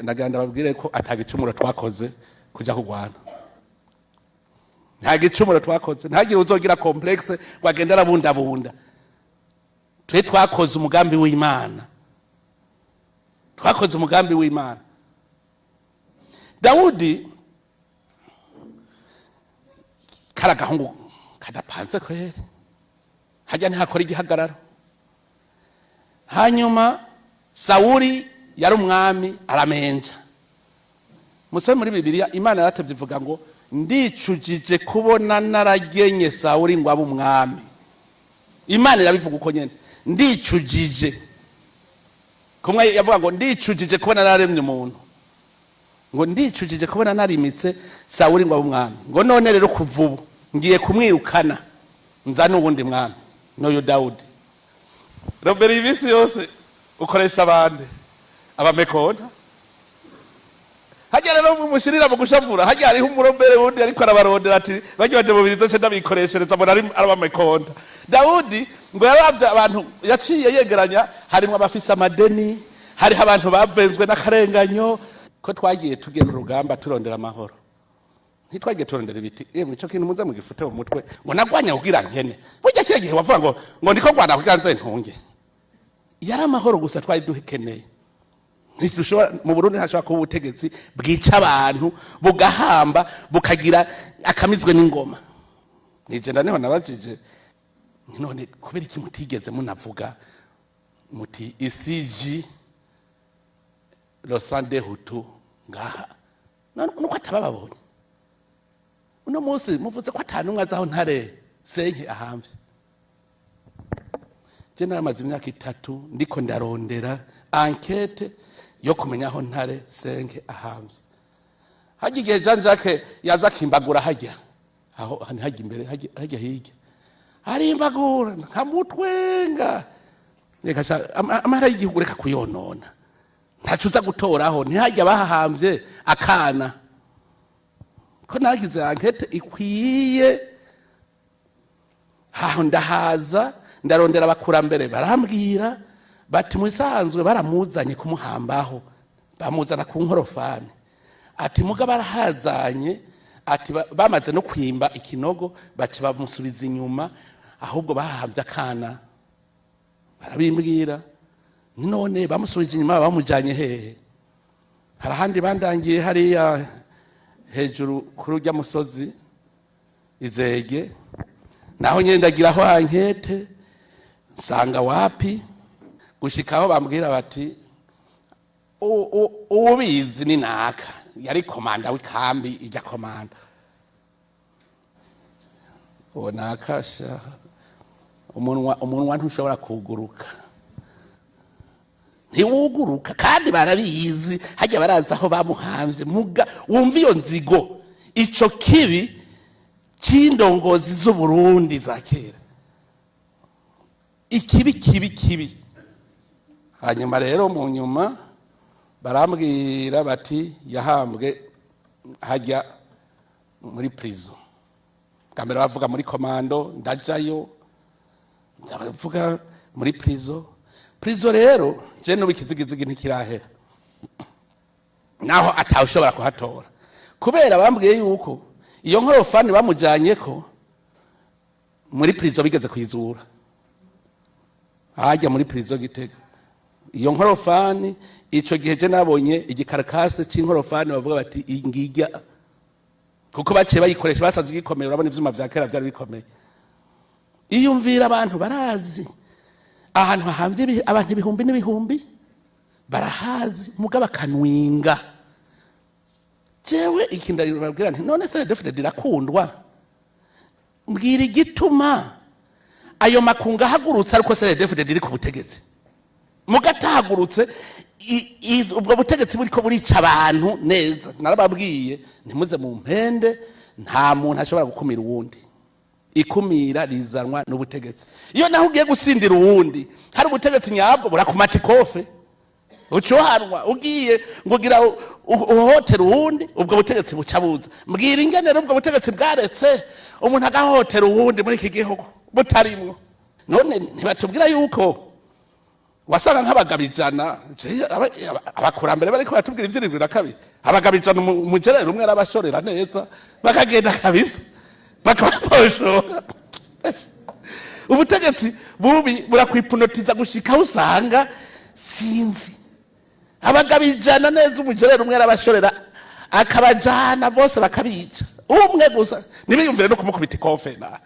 ndagenda babwire ko atagicumuro twakoze kuja kugwana, nta gicumuro twakoze, ntagire uzogira complexe wagendera bunda twe twakoze umugambi w'Imana, twakoze umugambi w'Imana. Dawudi karagahungu kadapanze kwere, hajya ntihakora igihagararo. Hanyuma Sawuli yari umwami aramenja. Musome muri Bibiliya Imana yaratevye ivuga ngo ndicujije kubona naragenye Sawuli ngo abe umwami. Imana irabivuga uko nyene, ndicujije. Kumwe yavuga ngo ndicujije kubona naremye umuntu, ngo ndicujije kubona narimitse Sawuli ngo abe umwami, ngo none rero kuvubu ngiye kumwirukana nzana ubundi mwami noyo Dawudi. Robert ibisi yose ukoresha abandi abamekonda, hajya rero mushirira mu gushavura, hajya ari umurombere wundi ariko arabarondera ati bajye bade mubirizo cyo ndabikoreshereza mbona ari abamekonda. Dawudi ngo yaravye abantu yaciye yegeranya, harimo abafisa amadeni, hari abantu bavenzwe n'akarenganyo. Ko twagiye tugenda urugamba turondera amahoro, ntitwagiye turondera ibiti. Ico kintu muze mugifute mu mutwe ngo nagwanya kugira nkene, burya kiye gihe wavuga ngo ndiko Rwanda kuganze ntunge. Yari amahoro gusa twari dukeneye. Ntidushobora mu Burundi hashobora kuba ubutegetsi bwica abantu bugahamba bukagira akamizwe n'ingoma. Nije ndaneho nabajije none kubera iki mutigeze munavuga muti isiji losande hutu ngaha nuko atabababonye. Uno munsi muvuze ko atanumwe azaho ntare senke ahamvye. Je naramaze imyaka 3 ndiko ndarondera enquête yo kumenya aho ntare senke ahamvye. Haje igihe Jean Jacques yaza kimbagura hajya aho hajya imbere hajya hirya arimbagura nkamutwenga, reka amara y'igihugu reka kuyonona, ntacuza gutoraho ntihajya bahahamvye akana. Ko nagize enquête ikwiye, haho ndahaza ndarondera abakurambere barambwira bati musanzwe baramuzanye kumuhambaho, bamuzana ku nkorofani, ati muga barahazanye, ati bamaze no kwimba ikinogo bati bamusubiza inyuma, ahubwo bahavye akana. Barabimbwira none bamusubije inyuma bamujanye hehe. Harahandi bandangiye hariya hejuru kuri urya musozi Izege, naho nyene ndagira aho ankete sanga wapi, gushikaho bambwira bati ubizi ni naka yari komanda w'ikambi ijya komanda. Onakasha umunwa ntushobora kuguruka, ntiwuguruka kandi barabizi, hajya baraza aho bamuhamvye. Muga wumva iyo nzigo, ico kibi c'indongozi z'u Burundi za kera, ikibi. Hanyuma rero mu nyuma barambwira bati yahambwe hajya muri prison. Kamera bavuga muri komando, ndajayo ndavuga muri prison. Prison rero je n'ubikizigizigi ntikirahera, naho atawushobora kuhatora, kubera bambwiye yuko iyo nkorofani bamujanye ko muri prison bigeze kuyizura. Hajya muri prison Gitega iyo nkorofani, ico gihe je nabonye igikarakase c'inkorofani bavuga bati ingijya, kuko baciye bayikoresha basaze igikomeye. Urabona ivyuma vya kera vyari bikomeye. Iyumvira abantu barazi ahantu hahamvye abantu ibihumbi n'ibihumbi barahazi, muga bakanwinga. Jewe ikindari babwira nti none se FDD irakundwa, mbwira igituma ayo makunga hagurutse ariko se FDD iri ku butegetsi, mugatahagurutse ubwo butegetsi buriko burica abantu neza. Narababwiye ntimuze mu mpende, nta muntu ashobora gukumira uwundi, ikumira rizanwa n'ubutegetsi. Iyo naho ugiye gusindira uwundi hari ubutegetsi nyabwo burakumata ikofe, ucohanwa. Ugiye ngugira uhotera uwundi, ubwo butegetsi buca buza. Mbwira ingenero ubwo butegetsi bwaretse umuntu agahotera uwundi muri iki gihugu butarimwo. None ntibatubwira yuko wasanga nk'abagabijana abakurambere bariko batubwira ivy'irindwi na kabiri abagabijana umugerero umwe arabashorera neza bakagenda kabisa bakabaposhora ubutegetsi bubi burakwipunotiza gushika usanga sinzi abagabijana neza umugerero umwe arabashorera akabajana bose bakabica umwe gusa nibiyumvire no kumukubita ikofe na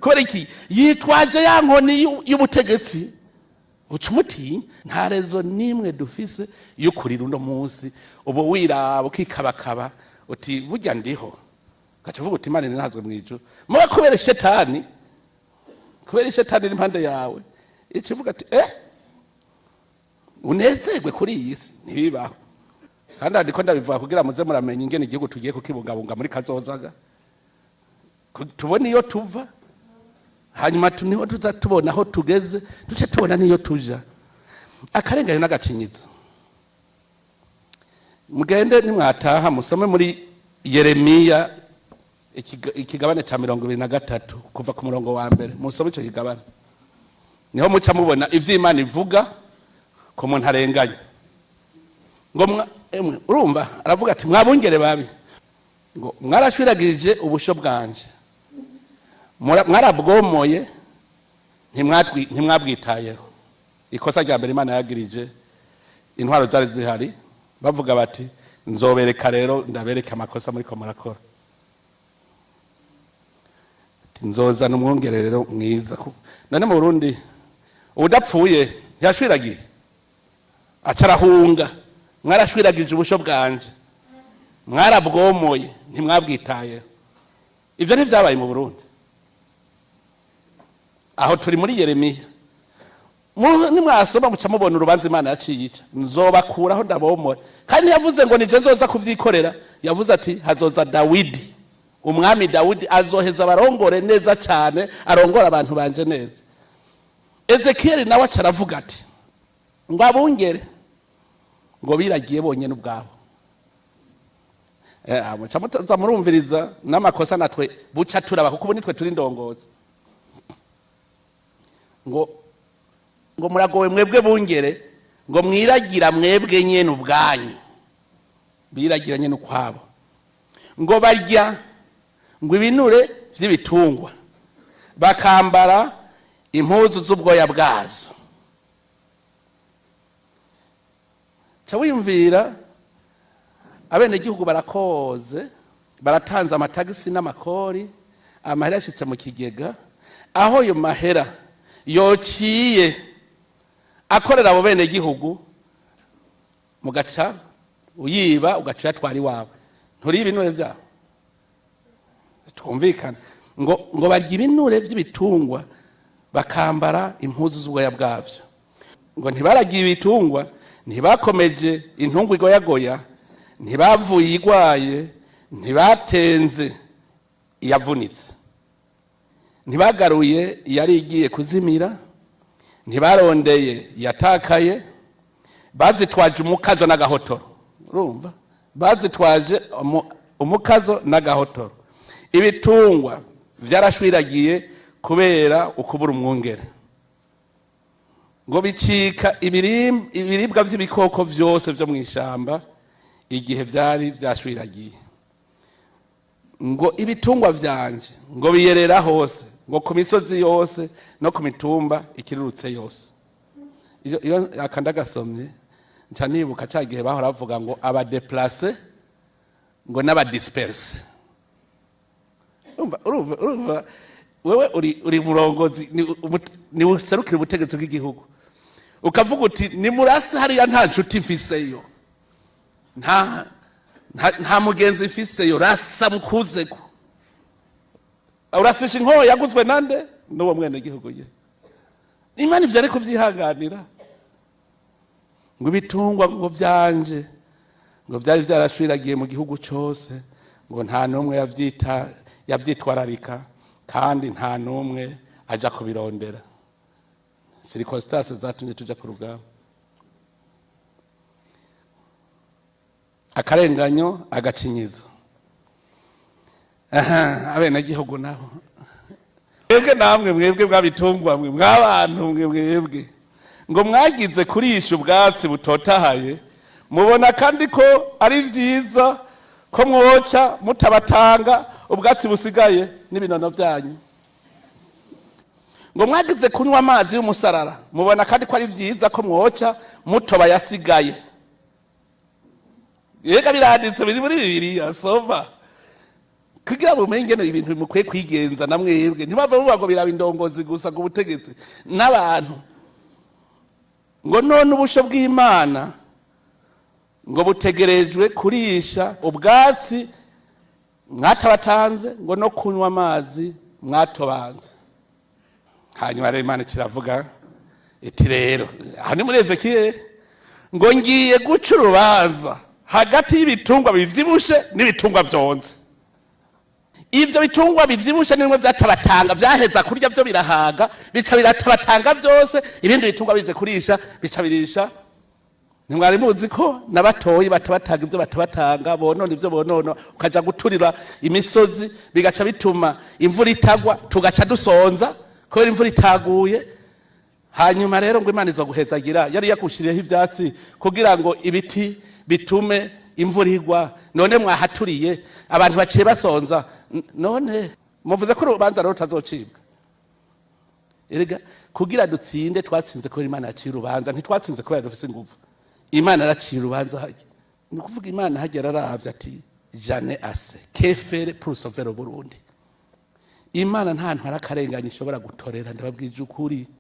kubera iki yitwaje ya nkoni y'ubutegetsi ucumutinya nta rezo nimwe dufise yo kurira uno munsi ubu wiraba ukikabakaba uti burya ndiho gacavuga uti Imana ninazwe mwijuru muba kubera shetani iri impande yawe ikivuga ati unezerwe kuri iyi si ntibibaho kandi andiko ndabivuga kugira muze muramenya ingene igihugu tugiye kukibungabunga muri kazozaga tubone iyo tuva hanyuma niho tuza tubona aho tugeze duce tubona niyo tuja akarengane n'agacinyizo mugende nimwataha musome muri Yeremiya ikigabane ca 23 kuva ku murongo wa mbere musome ico kigabane niho muca mubona ivy'Imana ivuga ko umuntu arenganya ngo urumva aravuga ati mwabungere babi ngo mwarashwiragirije ubusho bwanje mwarabwomoye ntimwabwitayeho ikosa rya mbere Imana yagirije intwaro zari zihari bavuga bati nzobereka rero ndabereka amakosa muri ko murakora nzozana umwongerero mwiza none mu Burundi udapfuye yashwiragiye acarahunga mwarashwiragije ubusho bwanje mwarabwomoye ntimwabwitayeho ivyo ntivyabaye mu Burundi aho turi muri Yeremiya nimwasoma muca mubona urubanza Imana yaciye ica nzobakuraho ndabomora kandi yavuze ngo nije nzoza kuvyikorera yavuze ati hazoza Dawidi umwami Dawidi azoheza barongore neza cyane arongora abantu banje neza Ezekiel nawe acaravuga ati ngo abungere ngo biragiye bonyene ubwabo muca mutaza murumviriza n'amakosa natwe buca turaba kuko ubu nitwe turi ndongoza ngo muragowe mwebwe bungere ngo mwiragira mwebwe nyene ubwanyu biragira nyene ukwabo ngo barya ngo ibinure vy'ibitungwa bakambara impuzu z'ubwoya bwazo ca wiyumvira abenegihugu barakoze baratanze amatagisi n'amakori amahera yashitse mu kigega aho yo mahera yociye akorera abo benegihugu mugaca uyiba ugaca uyatwara iwawe nturi ibinure vyabo twumvikana ngo barya ibinure vy'ibitungwa bakambara impuzu z'ubwoya bwavyo ngo ntibaragiye ibitungwa ntibakomeje intungwa igoyagoya ntibavuye igwaye ntibatenze iyavunitse ntibagaruye yari igiye kuzimira ntibarondeye yatakaye bazitwaje umukazo n'agahotoro urumva bazitwaje umukazo n'agahotoro ibitungwa vyarashwiragiye kubera ukubura umwungere ngo bicika ibiribwa vy'ibikoko vyose vyo mw'ishamba igihe vyari vyashwiragiye ngo ibitungwa vyanje ngo biyerera hose ngo ku misozi yose no ku mitumba ikirurutse yose iyo akandagasomye nca nibuka ca gihe bahora bavuga ngo abadeplace ngo n'abadisperse urumva wewe uri murongozi ni userukira ubutegetsi bw'igihugu ukavuga uti ni murasi hariya nta nshuti mfiseyo nta mugenzi mfiseyo rasa mukuzeko urasisha inkoho yaguzwe nande n'uwo mwene gihugu ye Imana ivyo ariko vyihanganira ngo ibitungwa ngo vyanje ngo vyari vyarashwiragiye mu gihugu cose ngo nta numwe yavyitwararika kandi nta numwe aja kubirondera circonstances zatumye tuja ku rugamba akarenganyo agacinyizo abenegihugu nabo mwebwe namwe mwebwe bwabitungwa mwe mwabantu mwebwe ngo mwagize kurisha ubwatsi butotahaye mubona kandi ko ari vyiza ko mwoca mutabatanga ubwatsi busigaye n'ibinono byanyu. Ngo mwagize kunywa amazi y'umusarara mubona kandi ko ari vyiza ko mwoca mutoba yasigaye. Yega biranditse biri muri Bibiliya soma. Kugira bumenye ingene ibintu bimukwiye kwigenza na mwebwe ntibava buvuga ngo biraba indongozi gusa ku butegetsi n'abantu. Ngo none ubusho bw'Imana ngo butegerejwe kurisha ubwatsi mwatabatanze ngo no kunywa amazi mwatobanze. Hanyuma rero Imana kiravuga iti rero aha ni muri Ezekiel ngo ngiye guca urubanza hagati y'ibitungwa bivyibushe n'ibitungwa vyonze. Ivyo bitungwa bivyibushe nimwe vyatabatanga vyaheza kurya vyo birahaga bica biratabatanga vyose ibindi bitungwa bije kurisha bica birisha. Ntimwari muzi ko nabatoyi batabatanga ivyo batabatanga bonona ivyo bonona ukaja guturira imisozi bigaca bituma imvura itagwa tugaca dusonza ko imvura itaguye. Hanyuma rero ngo Imana izoguhezagira yari yakushiriyeho ivyatsi kugira ngo ibiti bitume imvura igwa none mwahaturiye abantu baciye basonza none muvuze ko urubanza rero utazocibwa. Erega kugira dutsinde twatsinze ko Imana yaciye urubanza ntitwatsinze ko dufise ingufu. Imana yaciye urubanza hajye ni kuvuga Imana hagera aravye ati jane ase kefere pour sauver le Burundi. Imana nta ntwara akarenganya ishobora gutorera ndababwije ukuri.